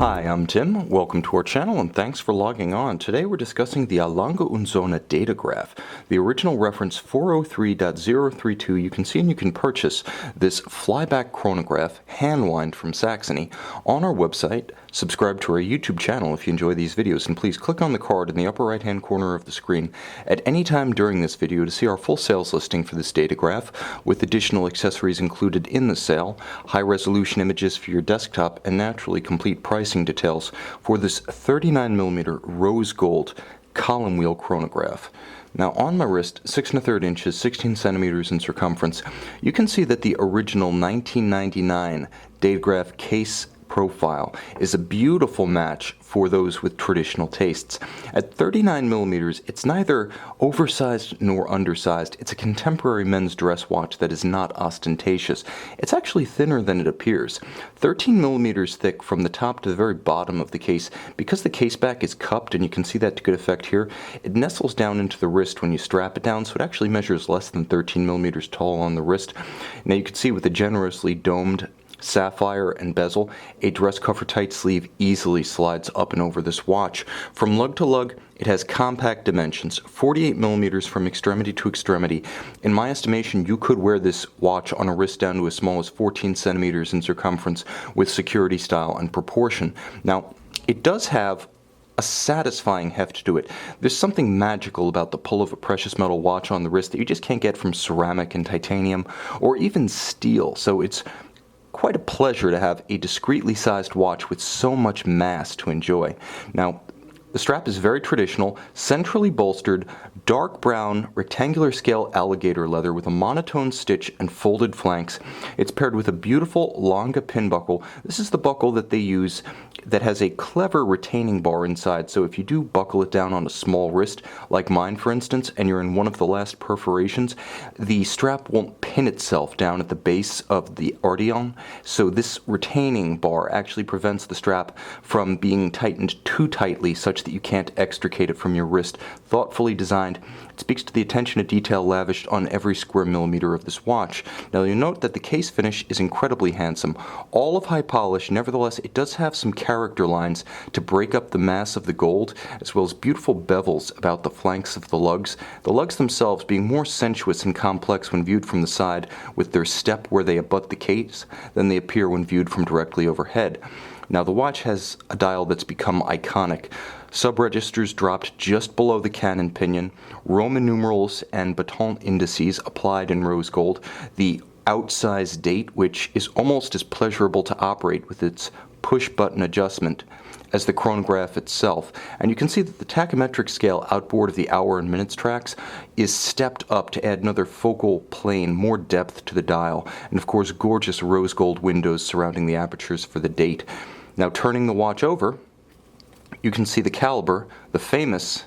Hi, I'm Tim. Welcome to our channel and thanks for logging on. Today we're discussing the Lange Sohne Datograph. The original reference 403.032 you can see and you can purchase this flyback chronograph, hand-wind from Saxony, on our website. Subscribe to our YouTube channel if you enjoy these videos, and please click on the card in the upper right hand corner of the screen at any time during this video to see our full sales listing for this datograph with additional accessories included in the sale, high resolution images for your desktop, and naturally complete pricing details for this 39mm rose gold column wheel chronograph. Now on my wrist, 6 1/3 inches, 16 centimeters in circumference, you can see that the original 1999 datograph case profile is a beautiful match for those with traditional tastes. At 39mm, it's neither oversized nor undersized. It's a contemporary men's dress watch that is not ostentatious. It's actually thinner than it appears. 13mm thick from the top to the very bottom of the case. Because the caseback is cupped, and you can see that to good effect here, it nestles down into the wrist when you strap it down, so it actually measures less than 13mm tall on the wrist. Now you can see with the generously domed sapphire and bezel, a dress cover tight sleeve easily slides up and over this watch. From lug to lug, it has compact dimensions, 48mm from extremity to extremity. In my estimation, you could wear this watch on a wrist down to as small as 14 centimeters in circumference with security style and proportion. Now, it does have a satisfying heft to it. There's something magical about the pull of a precious metal watch on the wrist that you just can't get from ceramic and titanium or even steel, so it's quite a pleasure to have a discreetly sized watch with so much mass to enjoy. Now, the strap is very traditional, centrally bolstered, dark brown, rectangular scale alligator leather with a monotone stitch and folded flanks. It's paired with a beautiful Lange pin buckle. This is the buckle that they use that has a clever retaining bar inside, so if you do buckle it down on a small wrist, like mine for instance, and you're in one of the last perforations, the strap won't pin itself down at the base of the ardion, so this retaining bar actually prevents the strap from being tightened too tightly such that you can't extricate it from your wrist. Thoughtfully designed, it speaks to the attention to detail lavished on every square millimeter of this watch. Now you'll note that the case finish is incredibly handsome. All of high polish, nevertheless it does have some character lines to break up the mass of the gold, as well as beautiful bevels about the flanks of the lugs themselves being more sensuous and complex when viewed from the side, with their step where they abut the case than they appear when viewed from directly overhead. Now the watch has a dial that's become iconic. Sub-registers dropped just below the cannon pinion, Roman numerals and baton indices applied in rose gold, the outsized date, which is almost as pleasurable to operate with its push-button adjustment as the chronograph itself. And you can see that the tachymetric scale outboard of the hour and minutes tracks is stepped up to add another focal plane, more depth to the dial, and of course gorgeous rose gold windows surrounding the apertures for the date. Now turning the watch over, you can see the caliber, the famous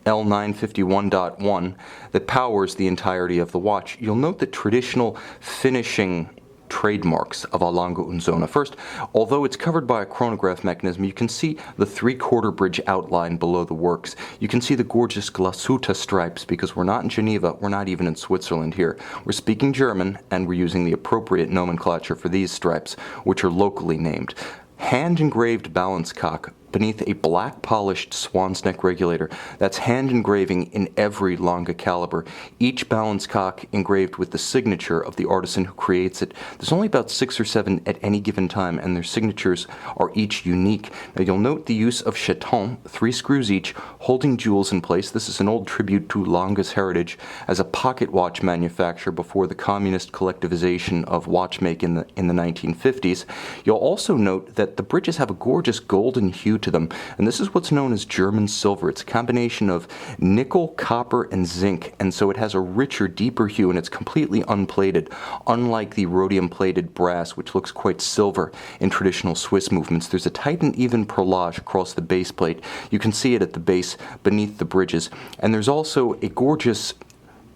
L951.1 that powers the entirety of the watch. You'll note the traditional finishing trademarks of a Lange Sohne. First, although it's covered by a chronograph mechanism, you can see the 3/4 bridge outline below the works. You can see the gorgeous glasuta stripes because we're not in Geneva, we're not even in Switzerland here. We're speaking German and we're using the appropriate nomenclature for these stripes, which are locally named. Hand-engraved balance cock beneath a black polished swan's neck regulator. That's hand engraving in every Lange caliber. Each balance cock engraved with the signature of the artisan who creates it. There's only about 6 or 7 at any given time, and their signatures are each unique. Now you'll note the use of chatons, 3 screws each, holding jewels in place. This is an old tribute to Lange's heritage as a pocket watch manufacturer before the communist collectivization of watchmaking in the 1950s. You'll also note that the bridges have a gorgeous golden hue to them, and this is what's known as German silver. It's a combination of nickel, copper, and zinc, and so it has a richer, deeper hue, and it's completely unplated, unlike the rhodium-plated brass, which looks quite silver in traditional Swiss movements. There's a tight and even perlage across the base plate. You can see it at the base beneath the bridges, and there's also a gorgeous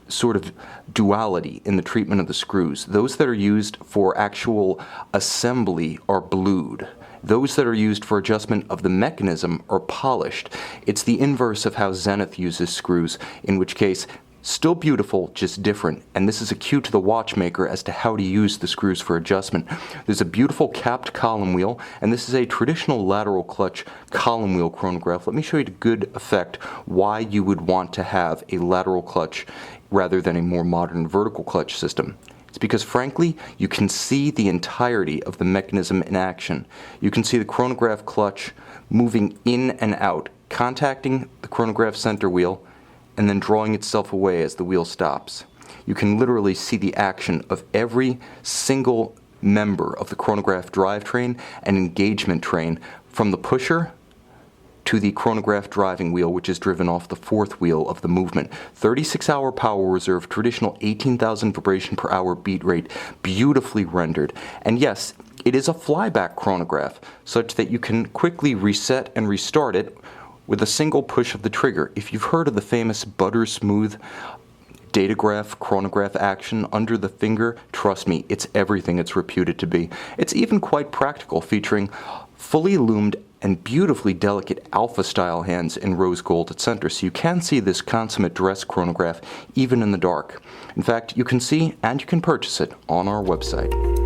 sort of duality in the treatment of the screws. Those that are used for actual assembly are blued. Those that are used for adjustment of the mechanism are polished. It's the inverse of how Zenith uses screws, in which case Still beautiful, just different, and this is a cue to the watchmaker as to how to use the screws for adjustment. There's a beautiful capped column wheel, and this is a traditional lateral clutch column wheel chronograph. Let me show you to good effect why you would want to have a lateral clutch rather than a more modern vertical clutch system. It's because, frankly, you can see the entirety of the mechanism in action. You can see the chronograph clutch moving in and out, contacting the chronograph center wheel, and then drawing itself away as the wheel stops. You can literally see the action of every single member of the chronograph drivetrain and engagement train, from the pusher to the chronograph driving wheel, which is driven off the fourth wheel of the movement. 36-hour power reserve, traditional 18,000 vibration per hour beat rate, beautifully rendered. And yes, it is a flyback chronograph, such that you can quickly reset and restart it with a single push of the trigger. If you've heard of the famous butter smooth datograph chronograph action under the finger, trust me, it's everything it's reputed to be. It's even quite practical, featuring fully loomed and beautifully delicate alpha style hands in rose gold at center, so you can see this consummate dress chronograph even in the dark. In fact, you can see and you can purchase it on our website.